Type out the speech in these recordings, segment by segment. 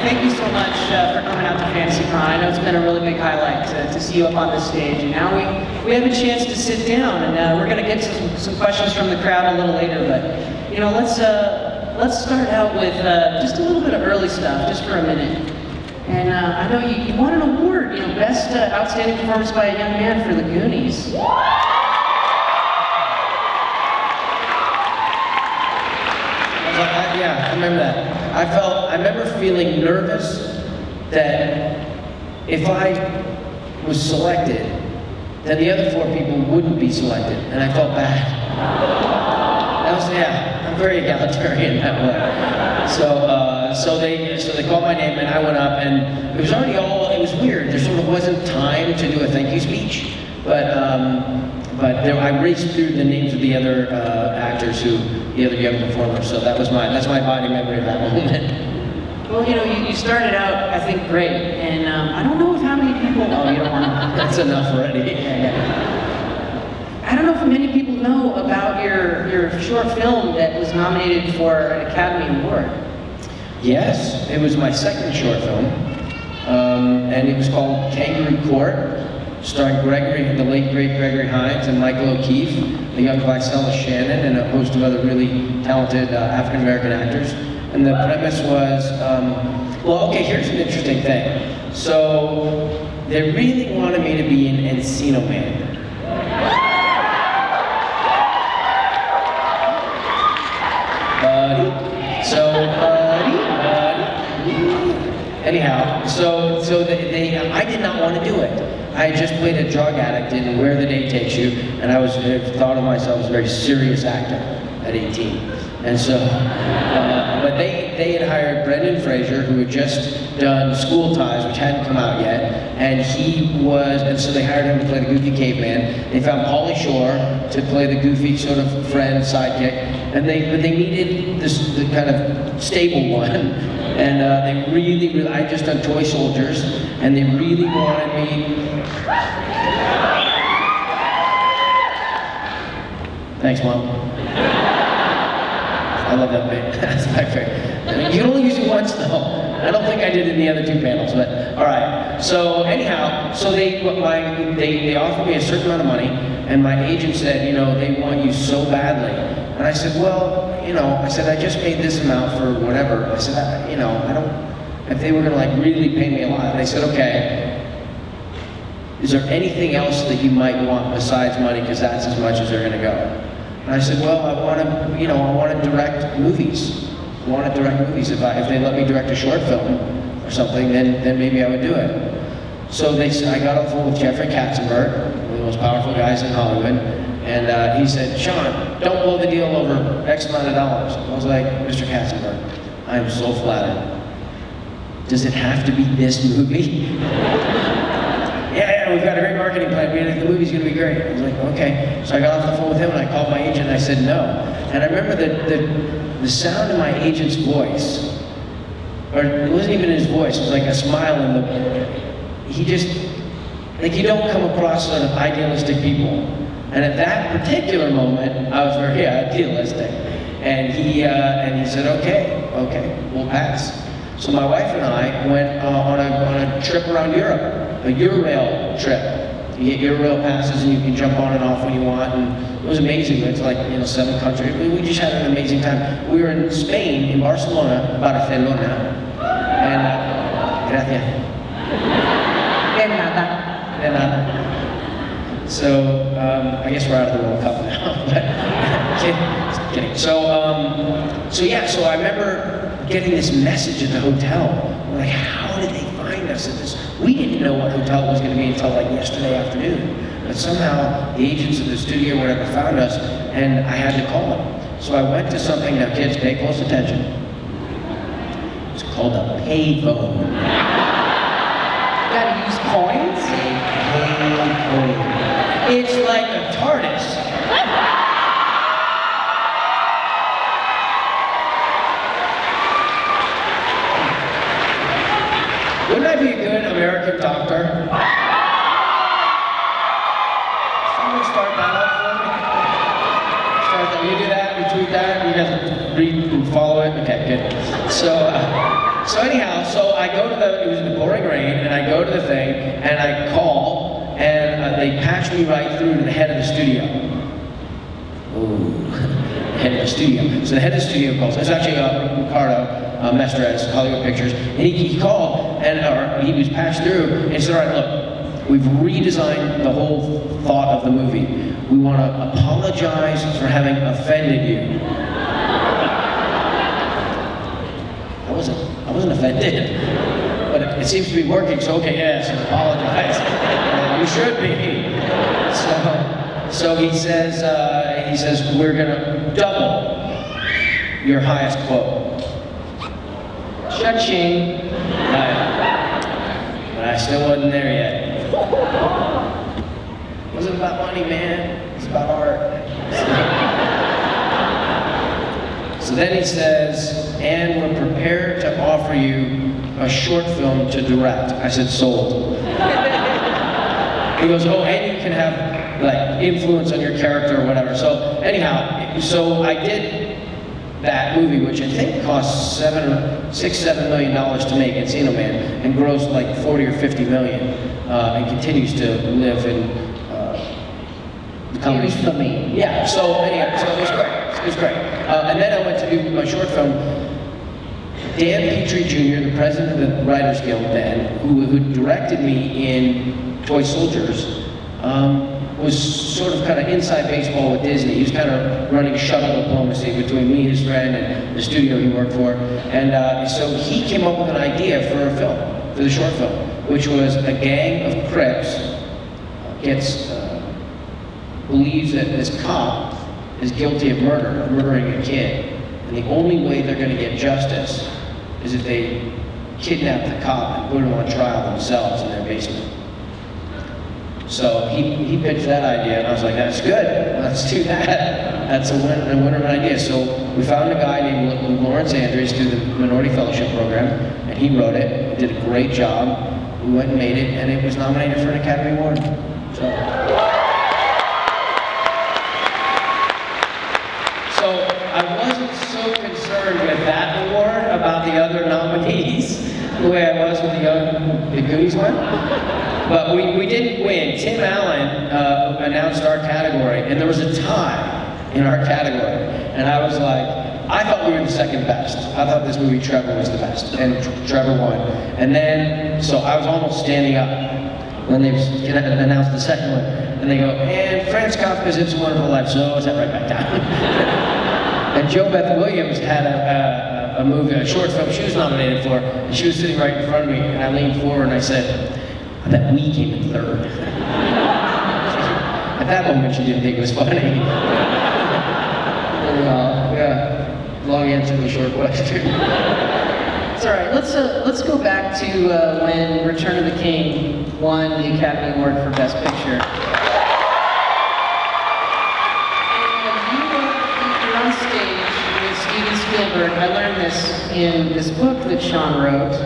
thank you so much for coming out to Fantasy Con. I know it's been a really big highlight to see you up on this stage, and now we have a chance to sit down, and we're going to get some questions from the crowd a little later, but, you know, let's start out with just a little bit of early stuff, just for a minute. And I know you won an award, you know, Best Outstanding Performance by a Young Man for the Goonies. Yeah, I remember that. I remember feeling nervous that if I was selected, then the other 4 people wouldn't be selected, and I felt bad. That was, yeah, I'm very egalitarian that way. So they called my name, and I went up, and it was already it was weird. There sort of wasn't time to do a thank you speech, but I raced through the names of the other actors the other young performers, so that's my body memory of that moment. Well, you know, you started out, I think, great, and I don't know if how many people, oh, you don't want to. That's enough already. Yeah. I don't know if many people know about your short film that was nominated for an Academy Award. Yes, it was my second short film, and it was called Kangaroo Court, starring the late great Gregory Hines and Michael O'Keefe, the young Vicella Shannon, and a host of other really talented African-American actors. And the premise was, well, okay, here's an interesting thing. So, they really wanted me to be an Encino Man. Anyhow, I did not want to do it. I had just played a drug addict in Where the Day Takes You, and I thought of myself as a very serious actor at 18. And so, but they had hired Brendan Fraser, who had just done School Ties, which hadn't come out yet, and so they hired him to play the goofy caveman. They found Pauly Shore to play the goofy sort of friend, sidekick, but they needed the kind of stable one. And they really, I had just done Toy Soldiers, and they really wanted me. Thanks, Mom. I love that bit. That's my favorite. I mean, you can only use it once, though. I don't think I did it in the other 2 panels, but all right. So anyhow, so they offered me a certain amount of money, and my agent said, you know, they want you so badly. And I said, well, you know, I just made this amount for whatever. I said, you know, if they were gonna like really pay me a lot. And they said, okay, is there anything else that you might want besides money, because that's as much as they're gonna go? And I said, well, I want to direct movies. I want to direct movies. If they let me direct a short film or something, then maybe I would do it. So I got on the phone with Jeffrey Katzenberg, one of the most powerful guys in Hollywood, and he said, Sean, don't blow the deal over X amount of dollars. I was like, Mr. Katzenberg, I am so flattered. Does it have to be this movie? Yeah, we've got a great marketing plan. The movie's going to be great. I was like, okay. So I got off the phone with him, and I called my agent, and I said no. And I remember the sound of my agent's voice, or it wasn't even his voice, it was like a smile he just, like, you don't come across sort of idealistic people. And at that particular moment, I was very idealistic. And he said, okay, we'll pass. So my wife and I went on a trip around Europe, a Eurail trip. You get Eurail passes and you can jump on and off when you want, and it was amazing. It's like, you know, 7 countries. We just had an amazing time. We were in Spain, in Barcelona, Barcelona, and gracias. De nada. De nada. So, I guess we're out of the World Cup now, but kidding. So I remember getting this message at the hotel. We're like, how did they find us at this? We didn't know what hotel it was going to be until like yesterday afternoon. But somehow the agents of the studio or whatever found us, and I had to call them. So I went to something, now kids, pay close attention. It's called a payphone. You gotta use coins? It's like a TARDIS. Wouldn't I be a good American doctor? Someone start that up for me? Start that. You do that, you tweet that, you guys read and follow it? Okay, good. So, So anyhow, so I go to it was in the pouring rain, and I go to the thing, and I call, and they patch me right through to the head of the studio. Ooh, head of the studio. So the head of the studio calls. It's actually Ricardo Mestres, Hollywood Pictures, and he called, or he was patched through, and said, all right, look, we've redesigned the whole thought of the movie. We want to apologize for having offended you. I wasn't offended, but it seems to be working, so okay, yes, apologize. You should be. So he says, we're gonna double your highest quote. Cha-ching. But I still wasn't there yet. It wasn't about money, man. It's about art. So then he says, and we're prepared to offer you a short film to direct. I said, sold. He goes, oh, and you can have like influence on your character or whatever. So anyhow, so I did that movie, which I think cost $7 million to make, Encino Man, and grossed like 40 or 50 million, and continues to live in the comedy. Infamy. Yeah. So anyway, so it was great. It was great. And then I went to do my short film. Dan Petrie Jr., the president of the Writers Guild then, who directed me in Toy Soldiers, was sort of kind of inside baseball with Disney. He was kind of running shuttle diplomacy between me, his friend, and the studio he worked for. And so he came up with an idea for a film, for the short film, which was a gang of Crips believes that this cop is guilty of murdering a kid. And the only way they're going to get justice is if they kidnap the cop and put him on trial themselves in their basement. So he pitched that idea, and I was like, that's good, let's do that. That's a winner of an idea. So we found a guy named Lawrence Andrews through the Minority Fellowship Program, and he wrote it, did a great job. We went and made it, and it was nominated for an Academy Award. So I wasn't so concerned with that award about the other nominees, the way I was with the Goonies one. But we didn't win. Tim Allen announced our category, and there was a tie in our category. And I was like, I thought we were the second best. I thought this movie, Trevor, was the best, and Trevor won. And then, so I was almost standing up when they announced the second one. And they go, and Franz Kafka's It's a Wonderful Life, so I sat right back down. And Jo Beth Williams had a movie, a short film she was nominated for, and she was sitting right in front of me, and I leaned forward and I said, I bet we came in third. At that moment, she didn't think it was funny. Yeah, long answer to a short question. It's all right. Let's go back to when Return of the King won the Academy Award for Best Picture. You're on stage with Steven Spielberg. I learned this in this book that Sean wrote,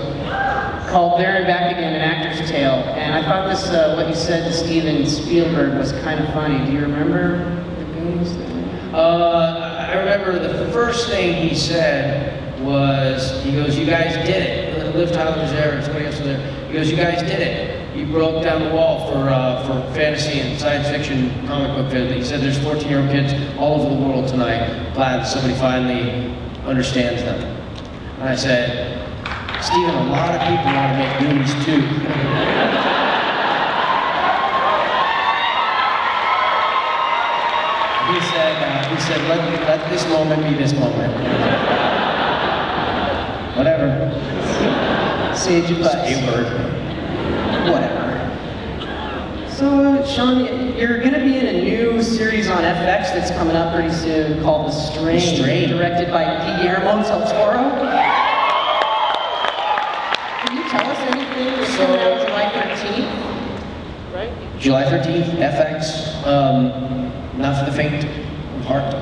called There and Back Again, An Actor's Tale. And I thought this, what you said to Steven Spielberg was kind of funny. Do you remember the Goonies thing? I remember the first thing he said was, he goes, you guys did it. Liv Tyler was there, somebody else was there. He goes, you guys did it. You broke down the wall for fantasy and science fiction comic book film. He said there's 14-year-old kids all over the world tonight, glad somebody finally understands them. And I said, Steven, a lot of people want to make Goonies too. He said, let this moment be this moment. Whatever. Sage advice. Say a word. Whatever. So, Sean, you're going to be in a new series on FX that's coming up pretty soon called The Strain, directed by Guillermo del Toro. Tell us anything. It's coming out July 13th, right? July 13th, FX, not for the faint of heart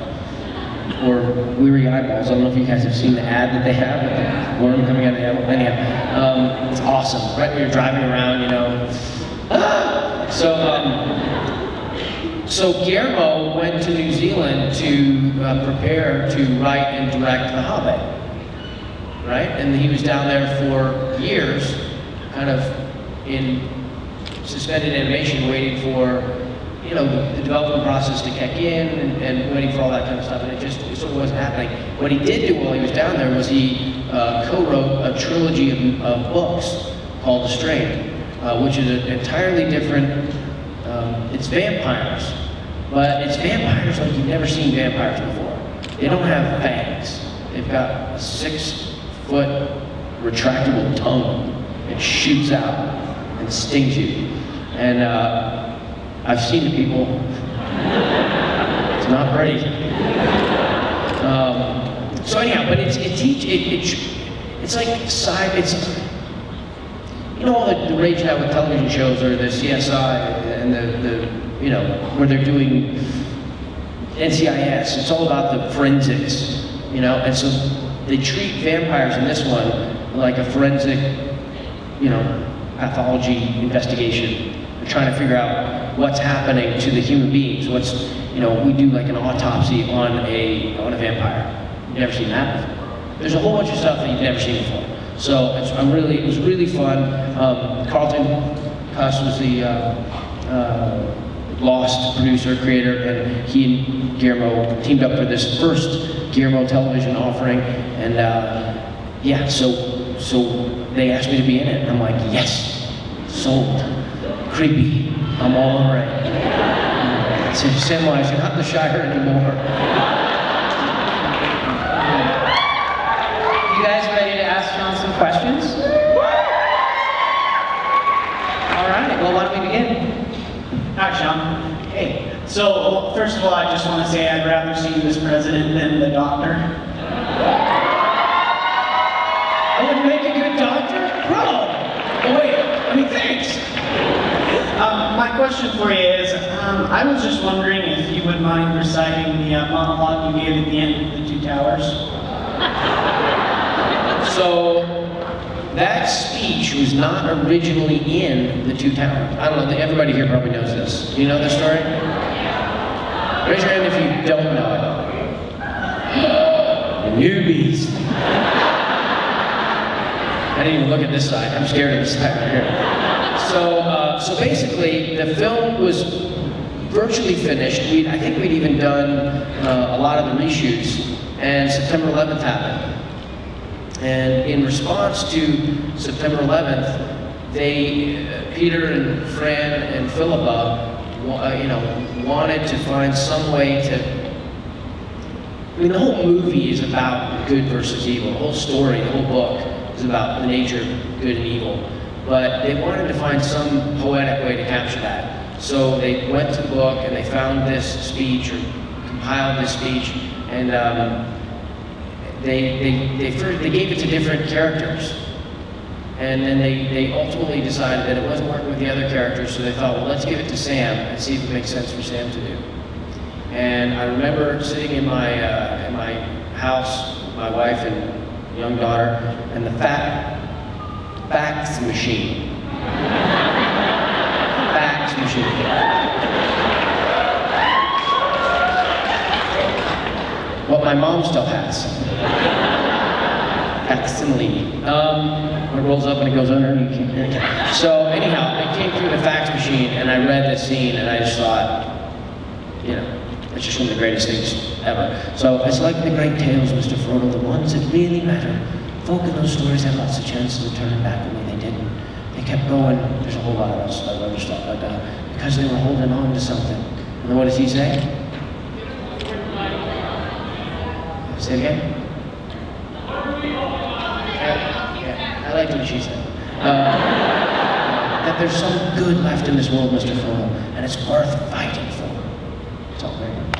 or weary eyeballs. I don't know if you guys have seen the ad that they have with the worm coming out of the apple. Anyhow, it's awesome. Right when you're driving around, you know. So Guillermo went to New Zealand to prepare to write and direct The Hobbit. right? And he was down there for years, kind of in suspended animation, waiting for, you know, the development process to kick in and waiting for all that kind of stuff, and it sort of wasn't happening. What he did do while he was down there was he co-wrote a trilogy of books called The Strain, which is an entirely different, it's vampires, but it's vampires like you've never seen vampires before. They don't have fangs. They've got a 6-foot retractable tongue that shoots out and stings you. And I've seen the people. It's not pretty. So anyhow, but it's like you know, all the rage now with television shows or the CSI and the you know, where they're doing NCIS. It's all about the forensics, you know, and so they treat vampires in this one like a forensic, you know, pathology investigation. They're trying to figure out what's happening to the human beings. You know, we do like an autopsy on a vampire. You've never seen that before. There's a whole bunch of stuff that you've never seen before. So it was really fun. Carlton Cuss was the Lost producer, creator, and he and Guillermo teamed up for this first Guillermo television offering. And yeah, so they asked me to be in it. And I'm like, yes, sold. Creepy. I'm all over it. So Samwise, you're not in the Shire anymore. You guys ready to ask John some questions? All right, well, why don't we begin? Hi, Sean. Hey. So, first of all, I just want to say I'd rather see you as president than the doctor. I would make a good doctor? Bro! Oh wait, I mean, thanks! My question for you is, I was just wondering if you would mind reciting the monologue you gave at the end of The Two Towers. So, that speech was not originally in The Two Towers. I don't know, everybody here probably knows this. Do you know this story? Raise your hand if you don't know it. Newbies. I didn't even look at this side. I'm scared of this side right here. So basically, the film was virtually finished. I think we'd even done a lot of the reshoots, and September 11th happened. And in response to September 11th, Peter and Fran and Philippa, you know, wanted to find some way to. I mean, the whole movie is about good versus evil. The whole story, the whole book is about the nature of good and evil. But they wanted to find some poetic way to capture that. So they went to the book and they found this speech, or compiled this speech, and they gave it to different characters. And then they ultimately decided that it wasn't working with the other characters, so they thought, well, let's give it to Sam and see if it makes sense for Sam to do. And I remember sitting in my house with my wife and young daughter, and the fax machine. Fax machine. What my mom still has. Facsimile. It rolls up and it goes under and you can't. So anyhow, it came through the fax machine and I read this scene and I just thought, you know, it's just one of the greatest things ever. So it's like the great tales, Mr. Frodo, the ones that really matter. Folk in those stories had lots of chances of turning back, but when they didn't, they kept going. There's a whole lot of other stuff, but because they were holding on to something. And then what does he say? Say it again? Yeah, I liked what she said. That there's some good left in this world, Mr. Frodo, and it's worth fighting for. It's all very good.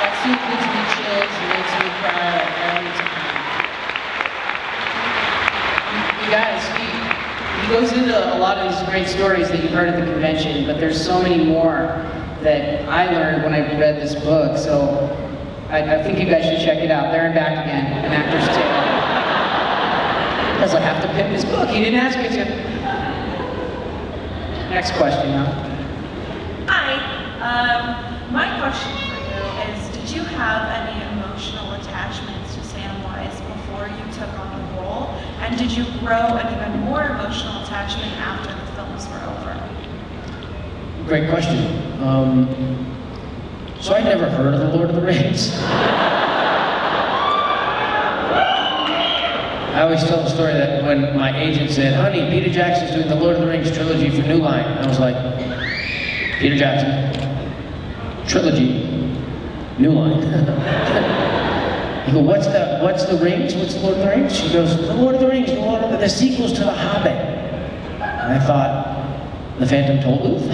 That scene gives me chills and makes me cry every time. You guys, he goes into a lot of these great stories that you've heard at the convention, but there's so many more that I learned when I read this book, so I think you guys should check it out. There and Back Again, An Actor's Tale. Because I have to pimp his book. He didn't ask me to. Next question, huh? Hi. My question for you is, did you have any emotional attachments to Samwise before you took on the role? And did you grow an even more emotional attachment after the films were over? Great question. So I'd never heard of The Lord of the Rings. I always tell the story that when my agent said, honey, Peter Jackson's doing the Lord of the Rings trilogy for New Line, I was like, Peter Jackson, trilogy, New Line. He goes, what's the rings? What's the Lord of the Rings? She goes, the Lord of the Rings, the sequels to The Hobbit. And I thought, The Phantom Tollbooth?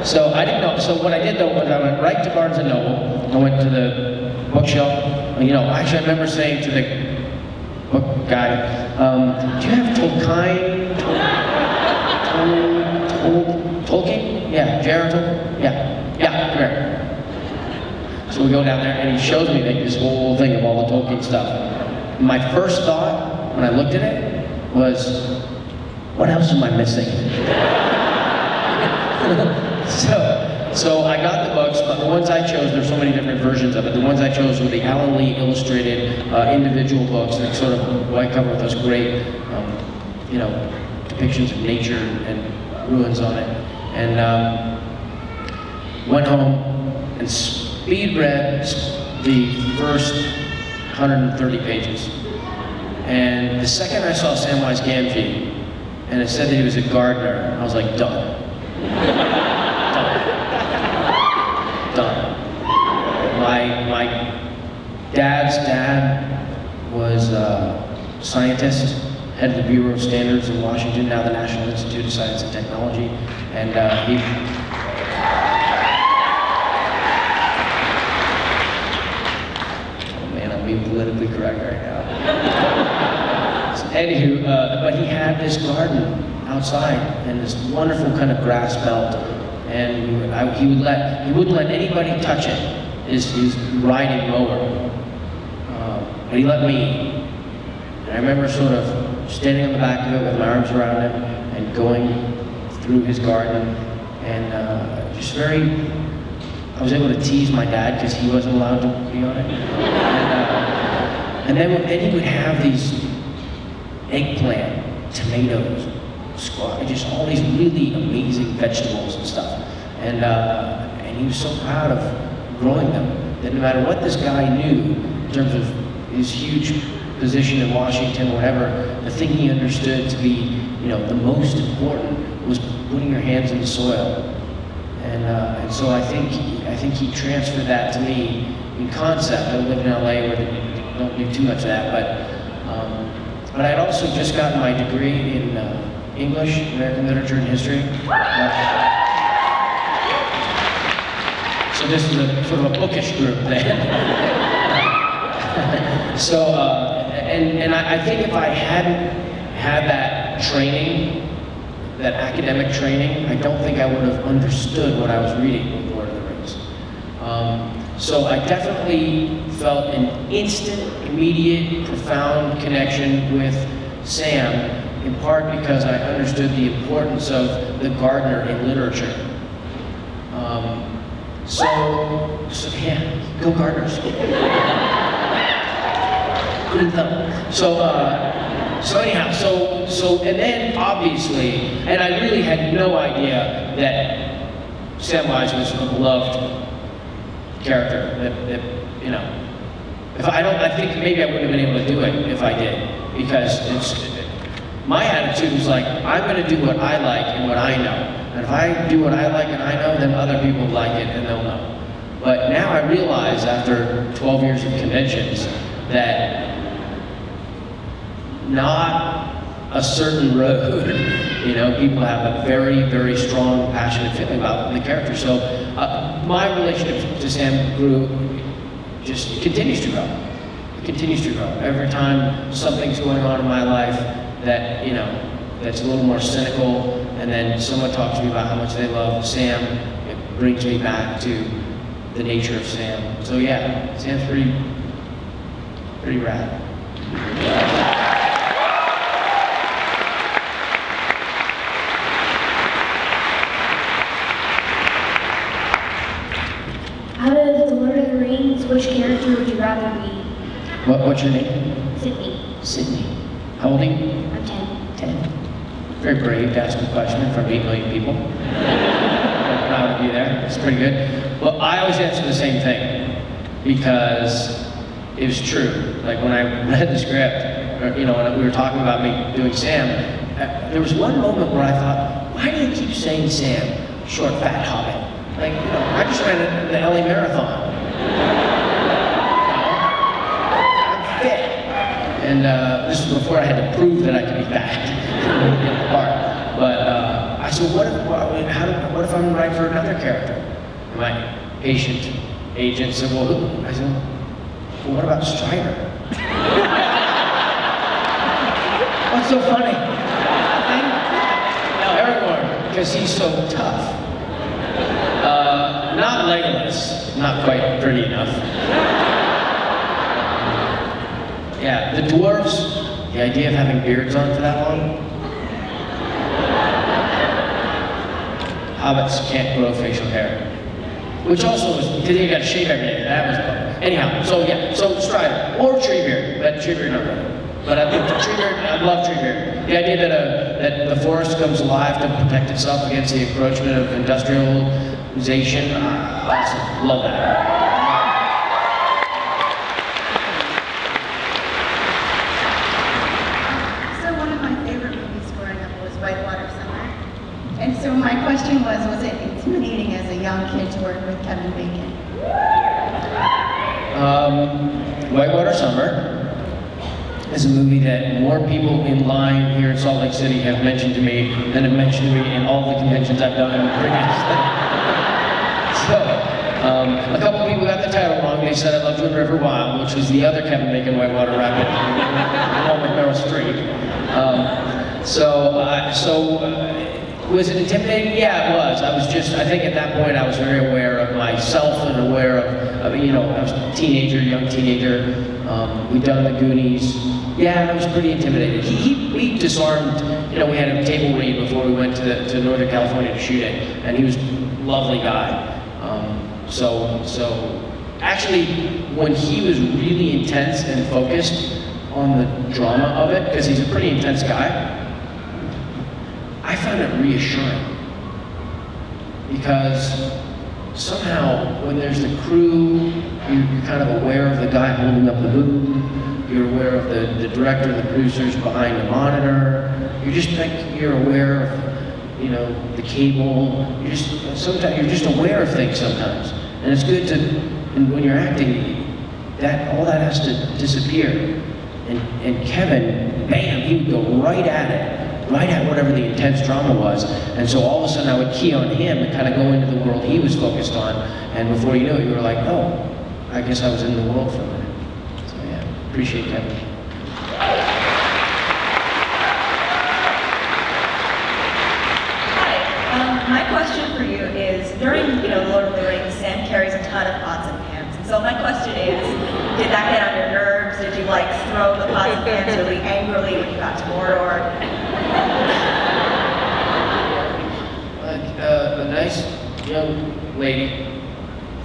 so I didn't know. So what I did though was I went right to Barnes & Noble. I went to the bookshelf. You know, actually I remember saying to the book guy, do you have Tolkien? Tolkien? Yeah, J.R.R. Tolkien? Yeah, come here. So we go down there and he shows me like this whole thing of all the Tolkien stuff. My first thought when I looked at it was, what else am I missing? So I got the books, but the ones I chose, there's so many different versions of it. The ones I chose were the Alan Lee illustrated individual books, like sort of white cover with those great, you know, depictions of nature and ruins on it. And went home and speed read the first 130 pages. And the second I saw Samwise Gamgee, and it said that he was a gardener, I was like, done. Done. My dad's dad was a scientist, head of the Bureau of Standards in Washington, now the National Institute of Science and Technology, and he... Oh man, I'm being politically correct right now. So, anywho, but he had this garden outside and this wonderful kind of grass belt, and he wouldn't let anybody touch it, his riding mower, but he let me. And I remember sort of standing on the back of it with my arms around him and going through his garden, and just I was able to tease my dad because he wasn't allowed to be on it. And then he would have these eggplant, tomatoes, squash, just all these really amazing vegetables and stuff. And he was so proud of growing them that no matter what this guy knew in terms of his huge position in Washington or whatever, the thing he understood to be, you know, the most important was putting your hands in the soil. And so I think he transferred that to me in concept. I live in LA where they don't do too much of that, but I'd also just gotten my degree in English, American Literature and History. So this is a sort of a bookish group then. So, and I think if I hadn't had that training, that academic training, I don't think I would have understood what I was reading with Lord of the Rings. So I definitely felt an instant, immediate, profound connection with Sam, in part because I understood the importance of the gardener in literature. So yeah, go Gardeners. Good thumb. So anyhow, and then obviously, and I really had no idea that Samwise was a beloved character. That you know, I think maybe I wouldn't have been able to do it if I did, because my attitude was like, I'm going to do what I like and what I know. And if I do what I like and I know, then other people like it and they'll know. But now I realize after 12 years of conventions that not a certain road, you know, people have a very, very strong, passionate feeling about the character. So my relationship to Sam just continues to grow. It continues to grow. Every time something's going on in my life that, you know, that's a little more cynical, and then someone talks to me about how much they love Sam, it brings me back to the nature of Sam. So yeah, Sam's pretty rad. rather be? What's your name? Sydney. Sydney. How old are you? I'm 10. 10. Very brave to ask a question in front of 8 million people. I'm proud of you there. It's pretty good. Well, I always answer the same thing because it was true. Like when I read the script, or, you know, when we were talking about me doing Sam, there was one moment where I thought, why do you keep saying Sam, short, fat hobbit? Like, you know, I just ran the LA Marathon. I'm fit. And this was before I had to prove that I could be fat. But I said, what if I'm right for another character? And my patient agent said, well, who? I said, well, what about Strider? What's so funny? No, Aragorn, because he's so tough. Not Legolas, not quite pretty enough. Yeah, the dwarves, the idea of having beards on for that long. Hobbits can't grow facial hair. Which also was, because you gotta shave every day, that was fun. Anyhow, so yeah, so Strider, or Treebeard, but Treebeard not really. But I think Treebeard, I love Treebeard. The idea that the forest comes alive to protect itself against the encroachment of industrialization, awesome, love that. And so my question was it intimidating as a young kid to work with Kevin Bacon? Whitewater Summer is a movie that more people in line here in Salt Lake City have mentioned to me than have mentioned to me in all the conventions I've done previously. So, a couple people got the title wrong. They said I Loved You in River Wild, which was the other Kevin Bacon Whitewater Rapid, along with Meryl Streep. Was it intimidating? Yeah, it was. I think at that point I was very aware of myself and aware of you know, I was a teenager, young teenager. We'd done the Goonies. Yeah, I was pretty intimidated. We disarmed, you know, we had a table read before we went to Northern California to shoot it, and he was a lovely guy. Actually, when he was really intense and focused on the drama of it, because he's a pretty intense guy, I found it reassuring, because somehow when there's the crew, you're kind of aware of the guy holding up the boom, you're aware of the director and the producers behind the monitor, you're aware of, you know, the cable, sometimes you're just aware of things sometimes, and it's good to, and when you're acting, all that has to disappear, and Kevin, bam, he would go right at it. Right at whatever the intense drama was, and so all of a sudden I would key on him and kind of go into the world he was focused on, and before you knew it, you were like, oh, I guess I was in the world for a minute. So yeah, appreciate Kevin. Hi, my question for you is, during, you know, Lord of the Rings, Sam carries a ton of pots and pans, and so my question is, did that get on your nerves? Did you like throw the pots and pans really angrily when you got to Mordor? A nice young lady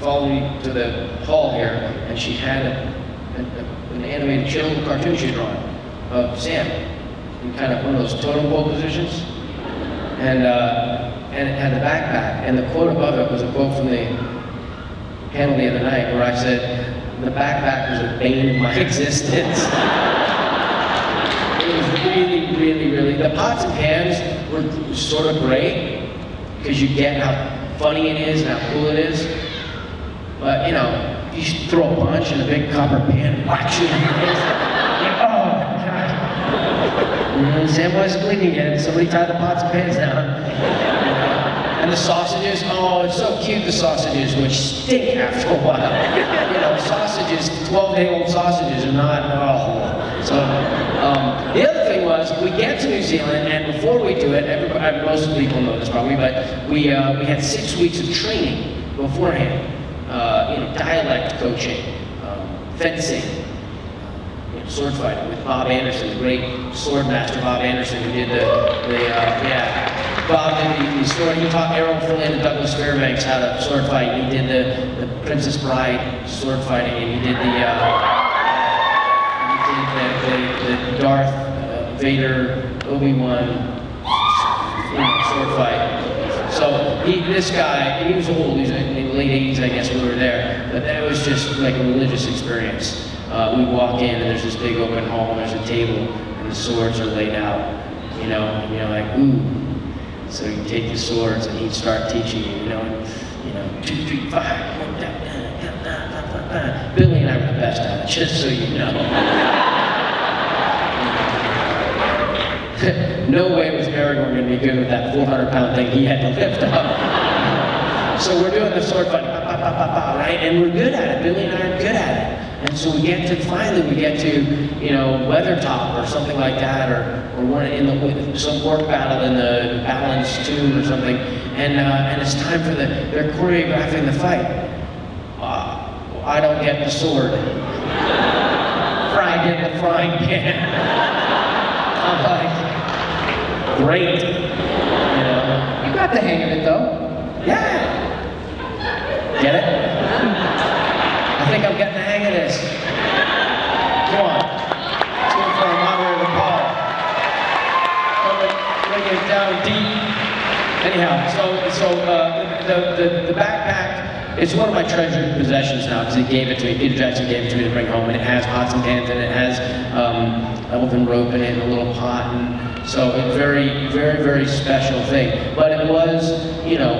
followed me to the hall here, and she had an animated children's cartoon she had drawn of Sam in kind of one of those totem pole positions, and it had the backpack, and the quote above it was a quote from the panel the other night where I said, the backpack was a bane of my existence. It was really, the pots and pans were sort of great, because you get how funny it is and how cool it is. But, you know, if you throw a punch in a big copper pan, whacks you in the face, like, oh my God. Samwise is bleeding again, somebody tie the pots and pans down. And the sausages, oh, it's so cute, the sausages, which stink after a while. You know, sausages, 12-day-old sausages are not, oh. So, the other thing was, we get to New Zealand, and before we do it, most people know this probably, but we had 6 weeks of training beforehand. You know, dialect coaching, fencing, you know, sword fighting with Bob Anderson, the great sword master Bob Anderson, who did yeah. Bob did the sword. He taught Errol Flynn and Douglas Fairbanks how to sword fight. He did the Princess Bride sword fighting, and he did the Darth Vader, Obi-Wan sword fight. So this guy, he was old. He was in the late 80s, I guess, when we were there. But that was just like a religious experience. We walk in, and there's this big open hall, and there's a table, and the swords are laid out. You know, and you're like, ooh. So you take the swords, and he'd start teaching you. You know, 2, 3, 5. Billy and I were the best at it, just so you know. No way was Aragorn going to be good with that 400-pound thing he had to lift up. So we're doing the sword fight, right? And we're good at it. Billy and I are good at it. And so finally we get to, Weathertop or something like that, or one some orc battle in the Balance Tomb or something. And it's time for they're choreographing the fight. I don't get the sword. I get the frying pan. I'm like, great. You got the hang of it, though. Yeah. Get it? I think I'm getting the hang of this. Come on. Let's go for a moderator Paul. Bring it down deep. Anyhow, so the backpack, it's one of my treasured possessions now because he gave it to me. Peter Jackson gave it to me to bring home, and it has pots and pans in it. It has elven rope in it and a little pot, and so it's a very, very, very special thing. But it was,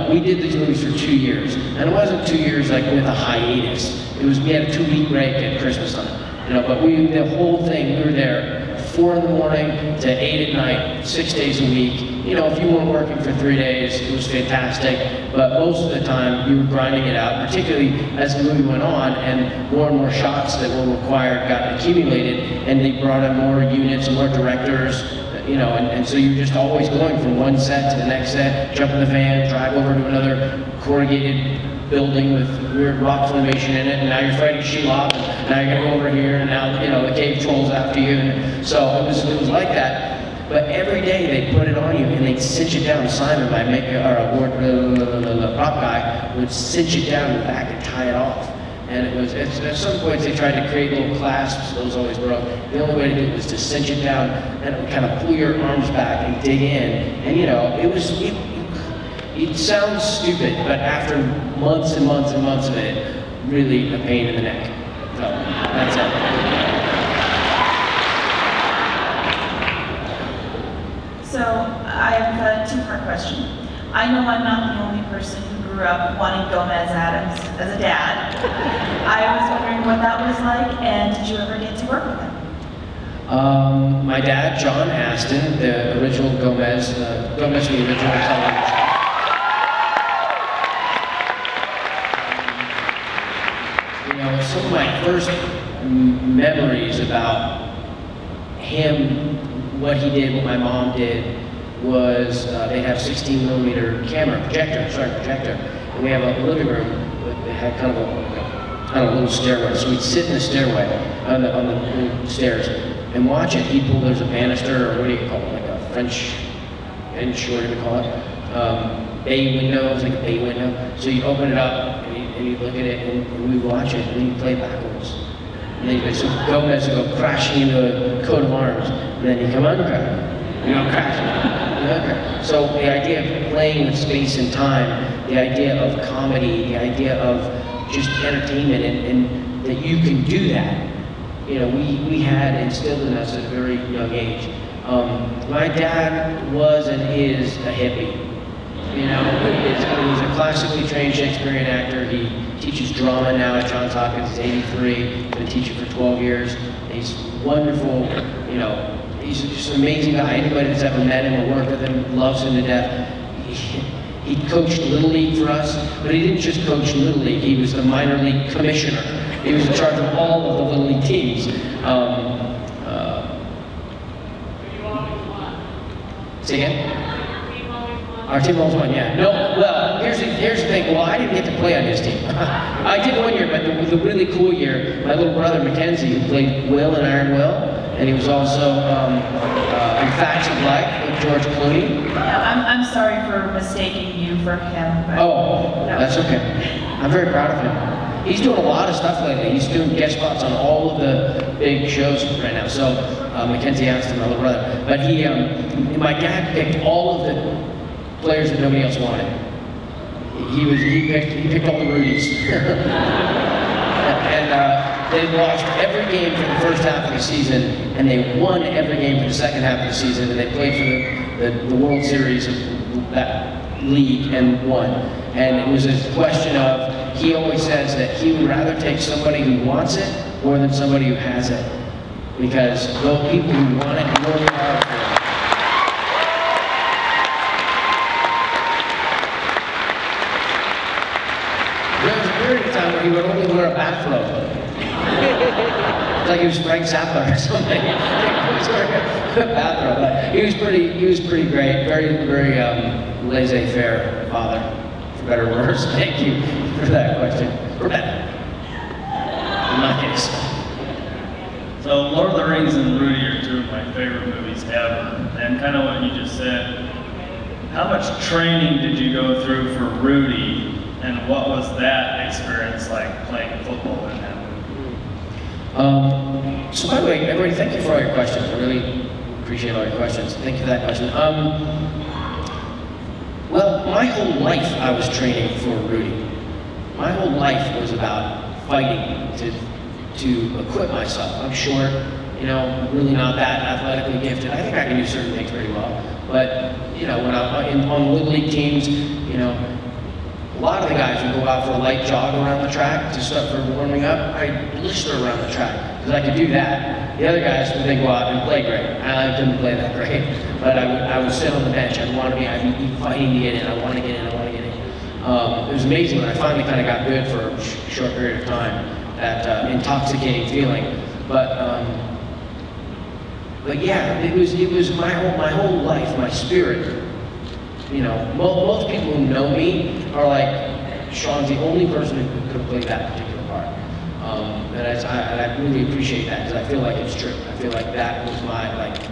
we did these movies for 2 years, and it wasn't 2 years like with a hiatus. We had a 2-week break at Christmas time, But the whole thing, we were there 4 in the morning to 8 at night, 6 days a week. If you weren't working for 3 days, it was fantastic. But most of the time, you were grinding it out, particularly as the movie went on and more shots that were required got accumulated, and they brought in more units, more directors, and so you're just always going from one set to the next set, jump in the van, drive over to another corrugated building with weird rock formation in it, and now you're fighting Shelob, and now you're gonna go over here, and now the cave trolls after you, and so it was like that. But every day they put it on you, and they'd cinch it down. Simon, the prop guy, would cinch it down in the back and tie it off. And it was at some points they tried to create little clasps; those always broke. The only way to do it was to cinch it down and kind of pull your arms back and dig in. And it sounds stupid, but after months and months and months of it, really a pain in the neck. So that's it. So I have a two-part question. I know I'm not the only person who grew up wanting Gomez Addams as a dad. I was wondering what that was like, and did you ever get to work with him? My dad, John Astin, the original Gomez from the original television. Some of my first memories about him, what he did, what my mom did, was they have 16mm projector, and we have a living room that had kind of a little stairway. So we'd sit in the stairway on the little stairs and watch it. He'd pull, there's a banister, or what do you call it, like a French bench, what do you call it? Bay window, it was like a bay window. So you'd open it up and you'd look at it and we'd watch it and he'd play backwards. And then so Gomez would go crashing into a coat of arms, and then he'd come uncrash. You know, crashing. So the idea of playing with space and time, the idea of comedy, the idea of just entertainment, and that you can do that, we had instilled in us at a very young age. My dad was and is a hippie. He's a classically trained Shakespearean actor. He teaches drama now at Johns Hopkins. He's 83, been teaching for 12 years. He's wonderful, he's just an amazing guy. Anybody that's ever met him or worked with him loves him to death. He coached Little League for us, but he didn't just coach Little League. He was the minor league commissioner. He was in charge of all of the Little League teams. Say again? Our team always won, yeah. No, well, here's the thing. Well, I didn't get to play on his team. I did one year, but the really cool year, my little brother Mackenzie, who played Will in Iron Will, and he was also in Facts of Life with George Clooney. Yeah, I'm sorry for mistaking you for him. But Oh, no. that's okay. I'm very proud of him. He's doing a lot of stuff lately. He's doing guest spots on all of the big shows right now. So, Mackenzie Astin, my little brother. But my dad picked all of the players that nobody else wanted. He picked all the Rudies. And they lost every game for the first half of the season, and they won every game for the second half of the season, and they played for the World Series of that league and won. And it was a question of, he always says that he would rather take somebody who wants it more than somebody who has it. Because those people who want it really hard for it. There was a period of time where he would only wear a bathrobe. It's like he was Frank Zappa or something. He was wearing a bathrobe. But he was pretty great. Very, very laissez-faire father, for better or worse. Thank you for that question. For better. In my case. So Lord of the Rings and Rudy are two of my favorite movies ever. And kind of what you just said, how much training did you go through for Rudy? And what was that experience like playing football in that movie? So by the way, everybody, thank you for all your questions. I really appreciate all your questions. Thank you for that question. Well, my whole life I was training for Rudy. My whole life was about fighting to equip myself. I'm short, you know, really not that athletically gifted. I think I can do certain things pretty well. But, you know, when I'm on Little League teams, you know, a lot of the guys would go out for a light jog around the track to start for warming up. I blister around the track because I could do that. The other guys would then go out and play great. I didn't play that great, but I would sit on the bench. I'd be fighting to get in. I want to get in. It was amazing when I finally kind of got good for a short period of time. That intoxicating feeling, but yeah, it was my whole life, my spirit. You know, most people who know me are like, Sean's the only person who could have played that particular part. And I really appreciate that because I feel like it's true. I feel like that was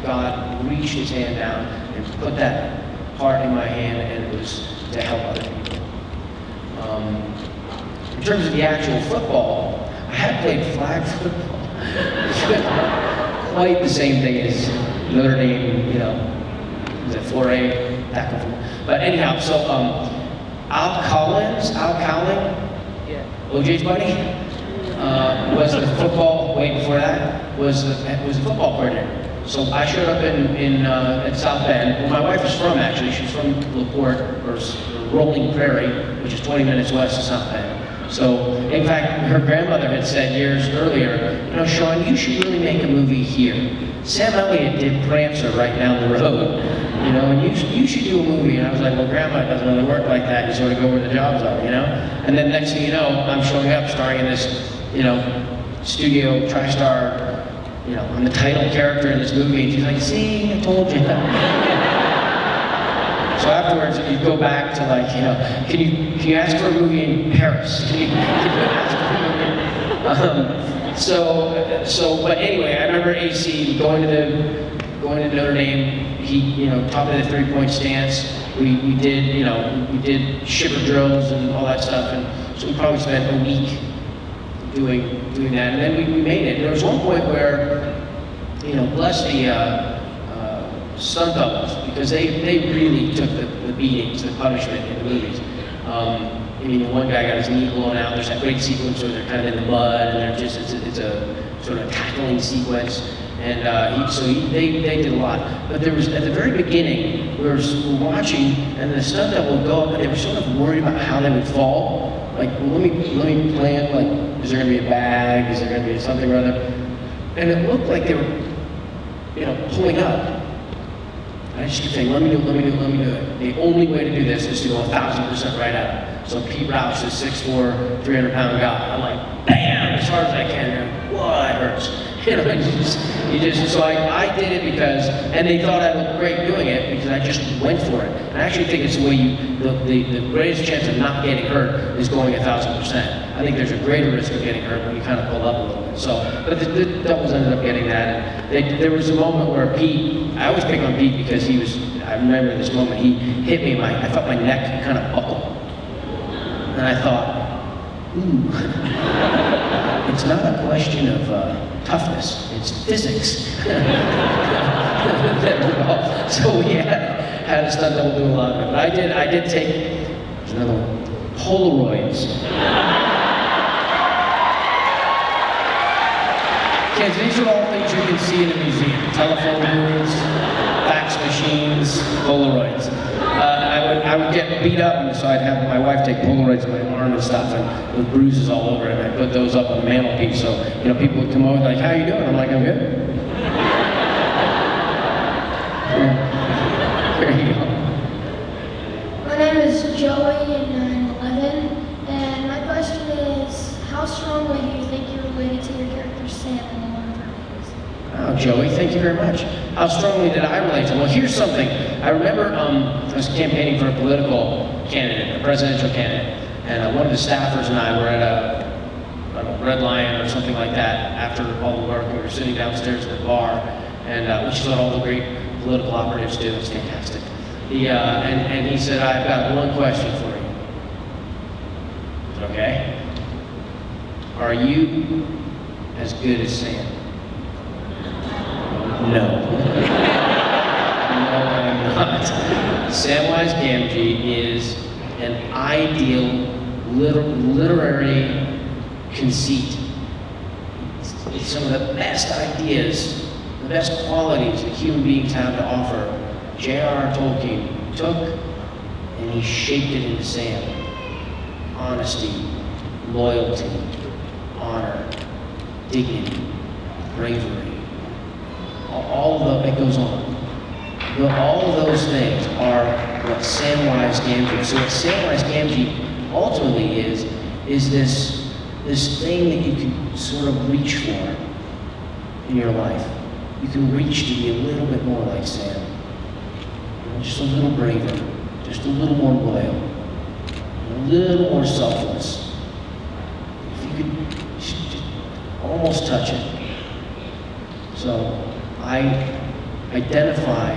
God reached his hand down and put that part in my hand, and it was to help other people. In terms of the actual football, I had played flag football. Quite the same thing as Notre Dame, you know, is it 4A tackle football? But anyhow, so Al Cowling, OJ's buddy, was the football, before that, was the football coordinator. So I showed up at South Bend, where my wife is from actually. She's from LaPorte, or Rolling Prairie, which is 20 minutes west of South Bend. So, in fact, her grandmother had said years earlier, you know, Sean, you should really make a movie here. Sam Elliott did Prancer right down the road, you know, and you should do a movie. And I was like, well, Grandma, it doesn't really work like that. You sort of go where the jobs are, you know? And then next thing you know, I'm showing up starring in this, you know, studio TriStar, you know, I'm the title character in this movie. And she's like, see, I told you. So afterwards, you go back to like, you know, can you ask for a movie in Paris? Can you ask for a movie? But anyway, I remember AC going to Notre Dame. He, you know, taught me the three-point stance. We did shipper drills and all that stuff, and so we probably spent a week doing that, and then we made it. There was one point where, you know, bless the stunt doubles, because they really took the beatings, the punishment in the movies. I mean, one guy got his knee blown out. There's that great sequence where they're kind of in the mud, and they're just, it's a sort of tackling sequence. And they did a lot. But there was, at the very beginning, we were watching, and the stunt double would go up, and they were sort of worried about how they would fall. Like, well, let me plan, like, is there gonna be a bag? Is there gonna be something or other? And it looked like they were, you know, pulling up. I just kept saying, let me do it. The only way to do this is to go 1,000% right out. So Pete Roush is 6'4", 300-pound guy. I'm like, bam, as hard as I can. And whoa, it hurts. You know, so I did it because, and they thought I looked great doing it because I just went for it. And I actually think it's the way the greatest chance of not getting hurt is going 1,000%. I think there's a greater risk of getting hurt when you kind of pull up a little bit. So, but the doubles ended up getting that. And there was a moment where Pete, I always pick on Pete because he was, I remember this moment, he hit me, I felt my neck kind of buckle. And I thought, ooh, it's not a question of toughness, it's physics. So we had a stunt double do a lot of it. But I did take, there's another one, Polaroids. Kids, these are all things you can see in a museum. Telephone booths, fax machines, Polaroids. I would get beat up, and so I'd have my wife take Polaroids of my arm and stuff, and with bruises all over it, and I'd put those up on the mantelpiece, so, you know, people would come over like, how you doing? I'm like, I'm good. Yeah. There you go. My name is Joey, and I'm 11, and my question is, how strongly do you think you're related to your character Sam in the Lord of the Rings? Oh, Joey, thank you very much. How strongly did I relate to him? Well, here's something. I remember I was campaigning for a political candidate, a presidential candidate, and one of the staffers and I were at a Red Lion or something like that after all the work. We were sitting downstairs at the bar, and which is what all the great political operatives do. It's fantastic. And he said, I've got one question for you. I said, okay. Are you as good as Sam? No. No, I'm not. Samwise Gamgee is an ideal literary conceit. It's some of the best ideas, the best qualities that human beings have to offer. J.R.R. Tolkien took and he shaped it into Sam. Honesty, loyalty, honor, dignity, bravery. All of it goes on. All of those things are what Samwise Gamgee. So what Samwise Gamgee ultimately is this thing that you can sort of reach for in your life. You can reach to be a little bit more like Sam. You know, just a little braver, just a little more loyal, a little more selfless. If you could just almost touch it. So I identify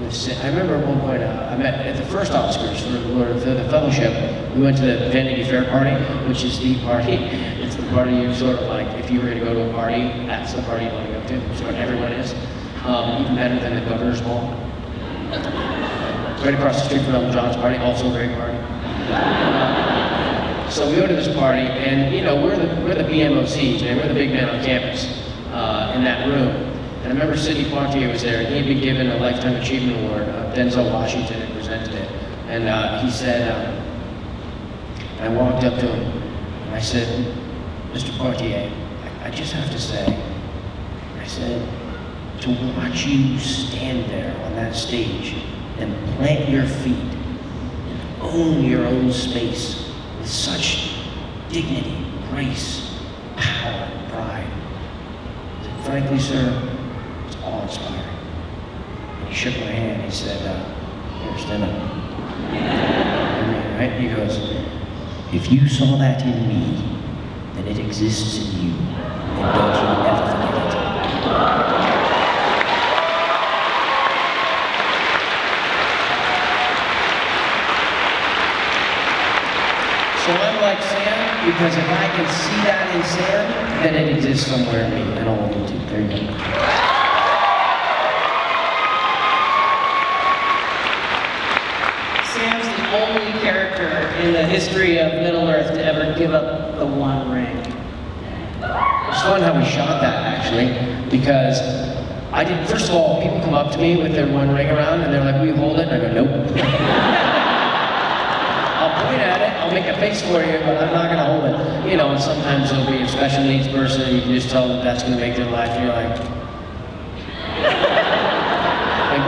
with Sam. I remember at one point, I met at the first Oscars for the fellowship. We went to the Vanity Fair party, which is the party. It's the party you sort of like, if you were to go to a party, that's the party you want to go to. It's what everyone is. Even better than the governor's ball. Right across the street from Elton John's party, also a great party. So we go to this party, and you know, we're the BMOCs, man. We're the big men on campus in that room. And I remember Sidney Poitier was there, and he had been given a Lifetime Achievement Award. Denzel Washington had presented it. And he said, I walked up to him, and I said, Mr. Poitier, I just have to say, I said, to watch you stand there on that stage and plant your feet and own your own space with such dignity, grace, power, and pride, that frankly, sir, it's awe-inspiring. And he shook my hand. He said, here, stand up. Right? He goes, if you saw that in me, then it exists in you. And don't you ever forget it. So I'm like Sam, because if I can see that in Sam, then it exists somewhere in me, and all of you too. There you go. Sam's the only character in the history of Middle-earth to ever give up the One Ring. It's fun how we shot that, actually, because I did. First of all, people come up to me with their One Ring around, and they're like, will you hold it? And I go, nope. I'll point at it, I'll make a face for you, but I'm not going to hold it. You know, and sometimes there'll be a special needs person, and you can just tell that that's going to make their life, and you're like,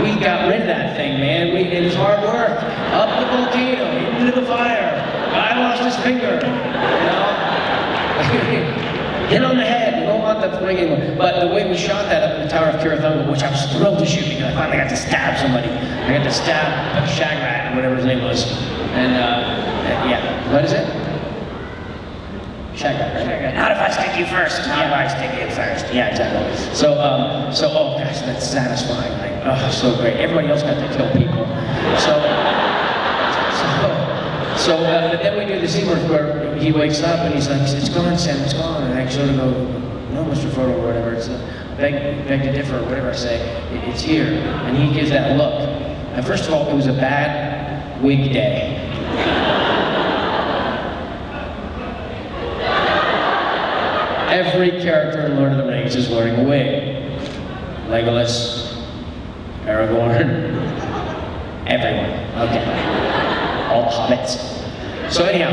we got rid of that thing, man. It was hard work. Up the volcano, into the fire. Guy lost his finger, you know? Hit on the head, we don't want the ring anymore. But the way we shot that up in the Tower of Kirathunga, which I was thrilled to shoot because I finally got to stab somebody. I got to stab Shagrat, or whatever his name was. And yeah, what is it? Shy guy, right? Not if I stick you first. Not if I stick you first. Yeah, exactly. So, oh gosh, that's satisfying. Like, oh, so great. Everybody else got to kill people. But then we do the scene where he wakes up and he's like, it's gone, Sam, it's gone. And I sort of go, no, Mr. Frodo, or whatever. It's beg to differ, or whatever I say. It's here. And he gives that look. And first of all, it was a bad wig day. Every character in Lord of the Rings is wearing a wig. Legolas, Aragorn, everyone. Okay. All the hobbits. So anyhow,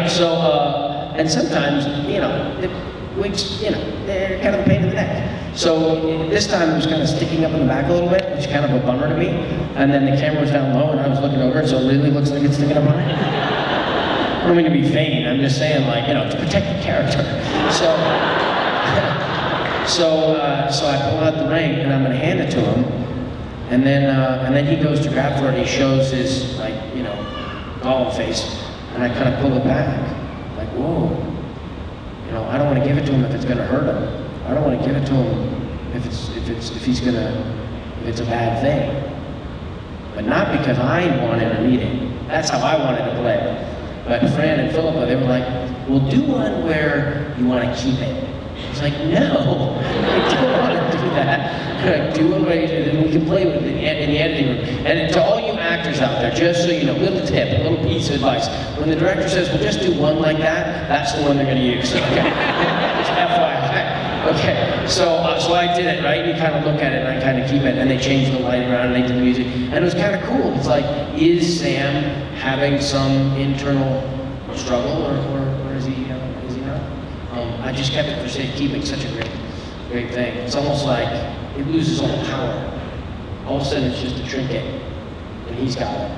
and sometimes, the wigs, they're kind of a pain in the neck. So this time it was kind of sticking up in the back a little bit, which is kind of a bummer to me. And then the camera was down low and I was looking over it, so it really looks like it's sticking up on it. I don't mean to be vain, I'm just saying, like, to protect the character. So I pull out the ring and I'm gonna hand it to him, and then he goes to grab for it. He shows his Gollum face, and I kind of pull it back, like, whoa. I don't want to give it to him if it's gonna hurt him. I don't want to give it to him if it's a bad thing. But not because I wanted to read it. That's how I wanted to play it. But Fran and Philippa, they were like, well, do one where you want to keep it. I was like, no, I don't want to do that. Do one where we can play with it in the editing room. And to all you actors out there, just so you know, little tip, a little piece of advice. When the director says, well, just do one like that, that's the one they're going to use. Okay? Just FYI. Okay, so I did it, right? You kind of look at it and I kind of keep it, and they changed the light around and they did the music, and it was kind of cool. It's like, is Sam having some internal struggle, or is he not? I just kept it for safekeeping. Such a great thing. It's almost like it loses all power. All of a sudden, it's just a trinket, and he's got it.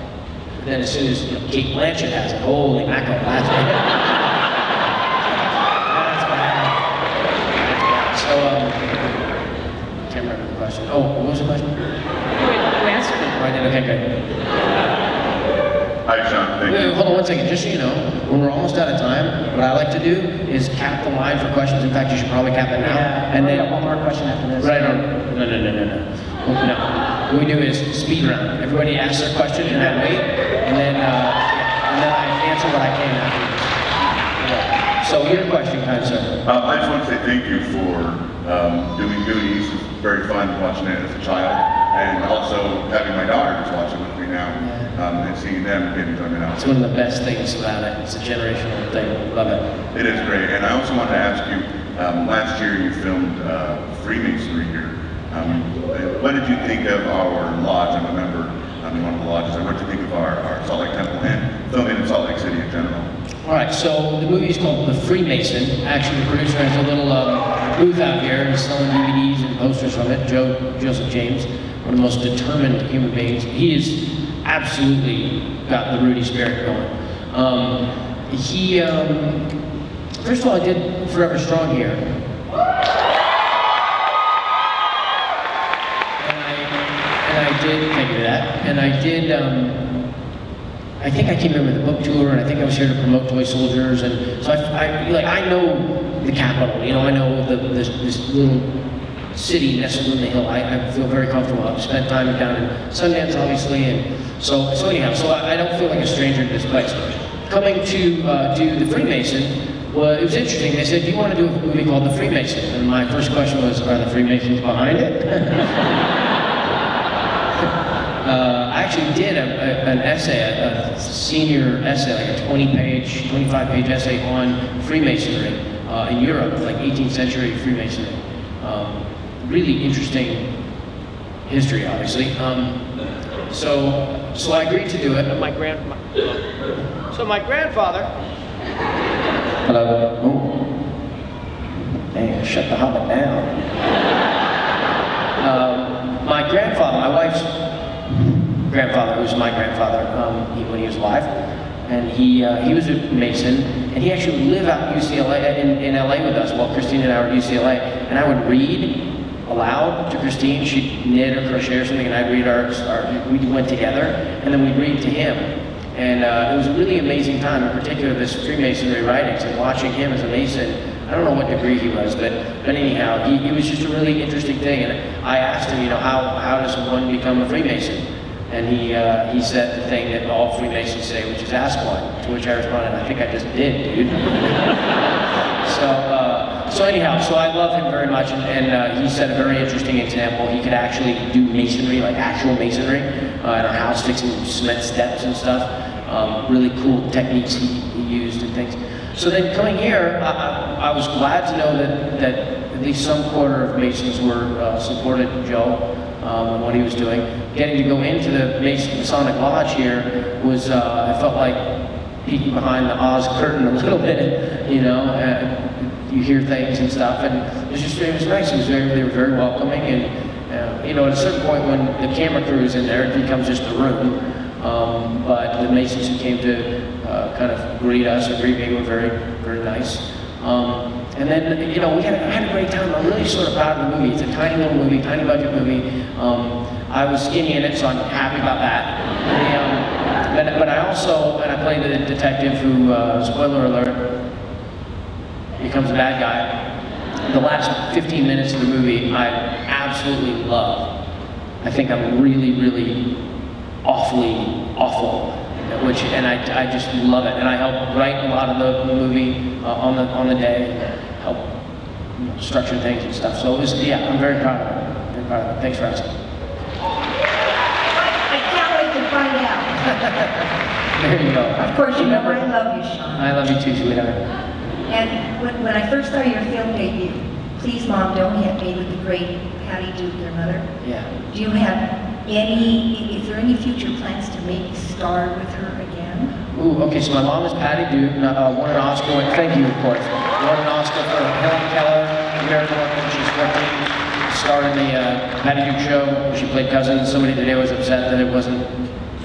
But then as soon as Kate Blanchett has it, holy mackerel, that's bad. So, can't remember the question. Oh, what was the question? You answered it. Oh, I did. Okay, good. Hi, John. Thank you. Hold on one second. Just so you know, when we're almost out of time, what I like to do is cap the line for questions. In fact, you should probably cap it now. Yeah, and then one more question after this. Right on. No. What we do is speed round. Everybody asks their question and I wait, and then I answer what I can afterwards. So your question, kind sir. I just want to say thank you for doing Goonies. It's very fun watching it as a child, and also having my daughters watch it with me now, and seeing them get enjoyment out. It's one of the best things about it. It's a generational thing. Love it. It is great, and I also wanted to ask you, last year you filmed Freemasonry here. What did you think of our lodge? I'm a member in one of the lodges. And what did you think of our Salt Lake Temple and filming in Salt Lake City in general? All right, so the movie is called The Freemason. Actually, the producer has a little booth out here. He's selling DVDs and posters from it. Joseph James, one of the most determined human beings. He has absolutely got the Rudy spirit going. First of all, I did Forever Strong here. Thank you for that. And I did, I think I came in with a book tour, and I think I was here to promote Toy Soldiers, and so I know the capital, I know this little city nestled in the hill. I feel very comfortable. I've spent time down in Sundance, obviously, and so anyhow, I don't feel like a stranger to this place. Coming to do The Freemason, well, it was interesting. They said, do you want to do a movie called The Freemason? And my first question was, are the Freemasons behind it? I actually did an essay, a senior essay, like a 25-page essay on Freemasonry in Europe, like 18th century Freemasonry. Really interesting history, obviously. So I agreed to do it. My grandfather. Hello. Oh. Dang, shut the hobbit down. My grandfather, my wife's grandfather, who was my grandfather when he was alive, and he was a Mason, and he actually would live out in UCLA, in LA with us while Christine and I were at UCLA, and I would read aloud to Christine. She'd knit or crochet or something, and I'd read we went together, and then we'd read to him. And it was a really amazing time, in particular this Freemasonry writings, and watching him as a Mason I don't know what degree he was, but anyhow, he was just a really interesting thing. And I asked him, you know, how does one become a Freemason? And he said the thing that all Freemasons say, which is ask one. To which I responded, I think I just did, dude. So anyhow, so I love him very much, and he set a very interesting example. He could actually do masonry, like actual masonry, at our house, fixing cement steps and stuff. Really cool techniques he used and things. So then coming here, I was glad to know that at least some quarter of Masons were supported Joe and what he was doing. Getting to go into the Masonic Lodge here was, I felt like peeking behind the Oz curtain a little bit, you know. You hear things and stuff, and it was nice. They were very welcoming, and you know, at a certain point when the camera crew is in there, it becomes just a room. But the Masons who came to kind of greet us or greet me were very, very nice. And then, you know, I had a great time. I'm really sort of proud of the movie. It's a tiny little movie, tiny budget movie. I was skinny in it, so I'm happy about that. But I also, and I played the detective who, spoiler alert, becomes a bad guy. The last 15 minutes of the movie, I absolutely love. I think I'm really, really awfully awful, and I just love it. And I helped write a lot of the movie on the day, and help structure things and stuff. So it was, yeah, I'm very proud of it. Very proud of it. Thanks for asking. I can't wait to find out. There you go. Of course, you know I love you, Sean. I love you too, sweetheart. And when I first saw your film debut, Please Mom, Don't Hit Me, with the great Patty Duke, your mother. Yeah. Do you have is there any future plans to maybe star with her again? Ooh, okay, so my mom is Patty Duke, won an Oscar, thank you, of course. Won an Oscar for Helen Keller, American when she's 14. Starred in the Patty Duke show, where she played cousin. Somebody today was upset that it wasn't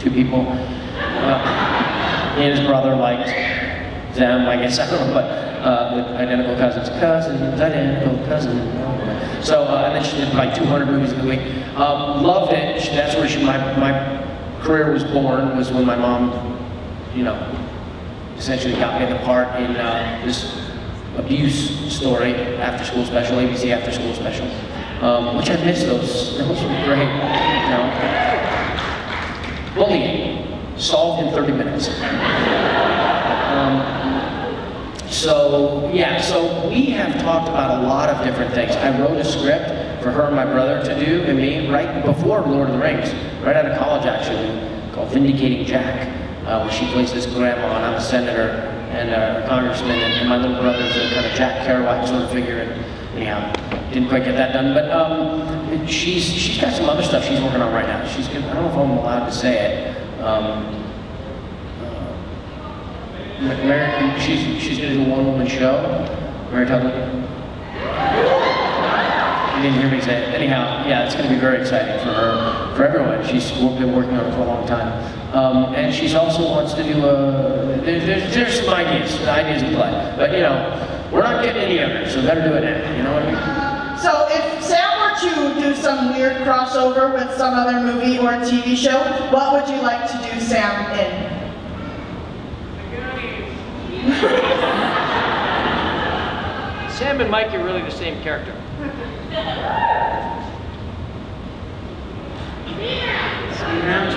two people. He and his brother liked them, I guess, I don't know, but with identical cousins. Identical cousin. So, and then she did like 200 movies in the week. Loved it. That's where my career was born, was when my mom, you know, essentially got me the part in this abuse story, after school special, ABC after school special, which I miss those. Those were great, you know. Bullying, solved in 30 minutes. So, yeah, so we have talked about a lot of different things. I wrote a script for her and my brother to do, and me, right before Lord of the Rings, right out of college actually, called Vindicating Jack, where she plays this grandma, and I'm a senator and a congressman, and my little brother's a kind of Jack Kerouac sort of figure, and anyhow, didn't quite get that done. But she's got some other stuff she's working on right now. She's gonna, I don't know if I'm allowed to say it. She's going to do a one-woman show. Mary Tubman. You didn't hear me say it. Anyhow, yeah, it's going to be very exciting for her, for everyone. She's been working on it for a long time. And she also wants to do there's some ideas in play. But, you know, we're not getting any younger, so better do it now. You know what I mean? So if Sam were to do some weird crossover with some other movie or TV show, what would you like to do Sam in? Sam and Mike are really the same character.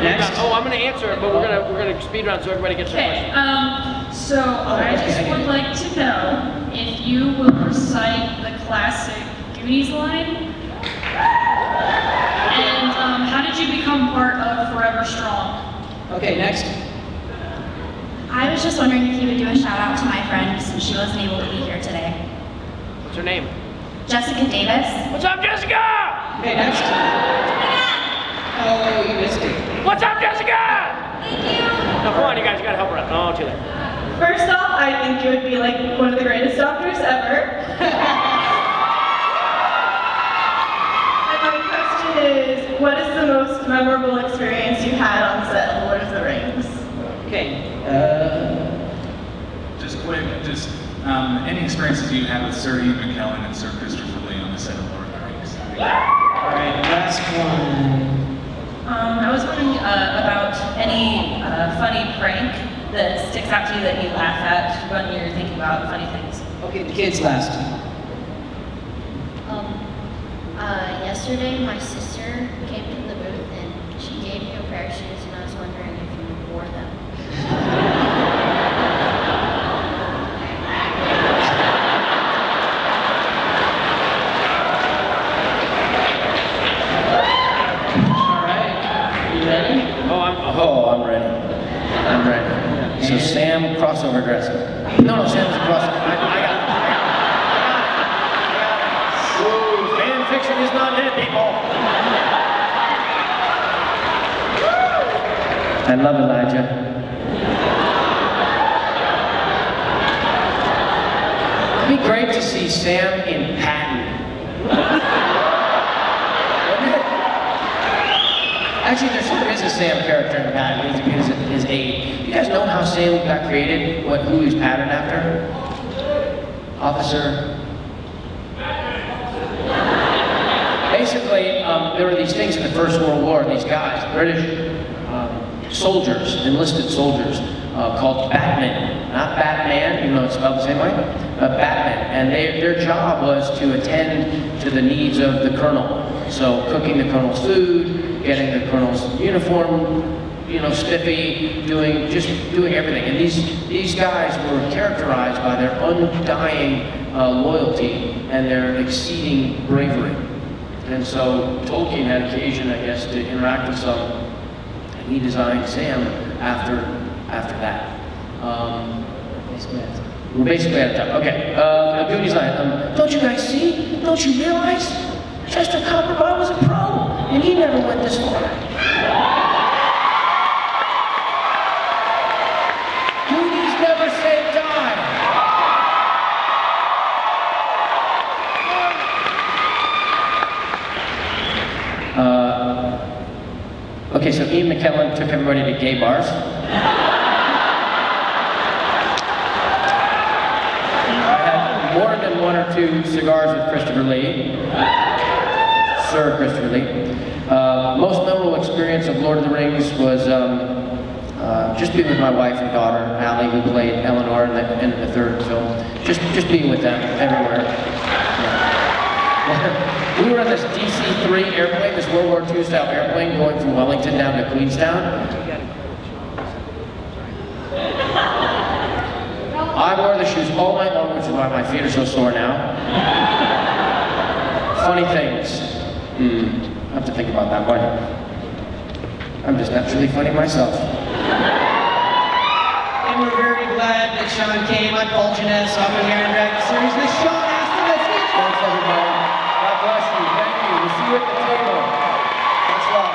Next. Oh, I'm going to answer it, but we're going to speed round so everybody gets their question. So I just would like to know if you will recite the classic Goonies line, and how did you become part of Forever Strong? Okay, next. I was just wondering if you would do a shout out to my friend since she wasn't able to be here today. What's her name? Jessica Davis. What's up, Jessica? Okay, next. Oh, you missed it. What's up, Jessica? Thank you. No, come on, you guys, you gotta help her out. No, too late. First off, I think you would be like one of the greatest doctors ever. And my question is, what is the most memorable experience you had on set of Lord of the Rings? Okay. Just quick, any experiences you had with Sir Ian McKellen and Sir Christopher Lee on the set of Lord of the Rings? All right, last one. I was wondering about any funny prank that sticks out to you that you laugh at when you're thinking about funny things. Okay, the kids last. Yesterday my sister came to the booth and she gave me a pair of shoes and I was wondering if you wore them. I'm ready. I'm ready. So Sam, crossover dress. No, Sam's a crossover. I got it. Ooh, fan fiction is not dead, people. I love Elijah. It'd be great to see Sam in Patton. Actually, there sort of is a Sam character in Patton, his aide. You guys know how Sam got created? Who he's patterned after? Officer. Basically, there were these things in the First World War, these guys, British soldiers, enlisted soldiers, called Batmen. Not Batman, even though it's spelled the same way, but Batmen. And their job was to attend to the needs of the colonel. So cooking the colonel's food, getting the colonel's uniform, spiffy, doing everything. And these guys were characterized by their undying loyalty and their exceeding bravery. And so Tolkien had occasion, I guess, to interact with some, and he designed Sam after that. We're basically out of time. Okay, a Goonies line. Don't you guys see? Don't you realize? Chester Copperboy was a pro, and he never went this far. Goonies never say die. Okay, so Ian McKellen took everybody to gay bars. I had more than 1 or 2 cigars with Christopher Lee. Sir Christopher Lee. Most memorable experience of Lord of the Rings was just being with my wife and daughter, Allie, who played Eleanor in the third film. Just being with them everywhere. Yeah. We were on this DC-3 airplane, this World War II style airplane, going from Wellington down to Queenstown. I wore the shoes all night long, which is why my feet are so sore now. Funny things. I have to think about that one. I'm just naturally funny myself. And we're very glad that Sean came. I'm Paul Jeunesse, off of here in Drag Series. This is John Astin. Thanks, everybody. God bless you. Thank you. We'll see you at the table. Thanks a lot.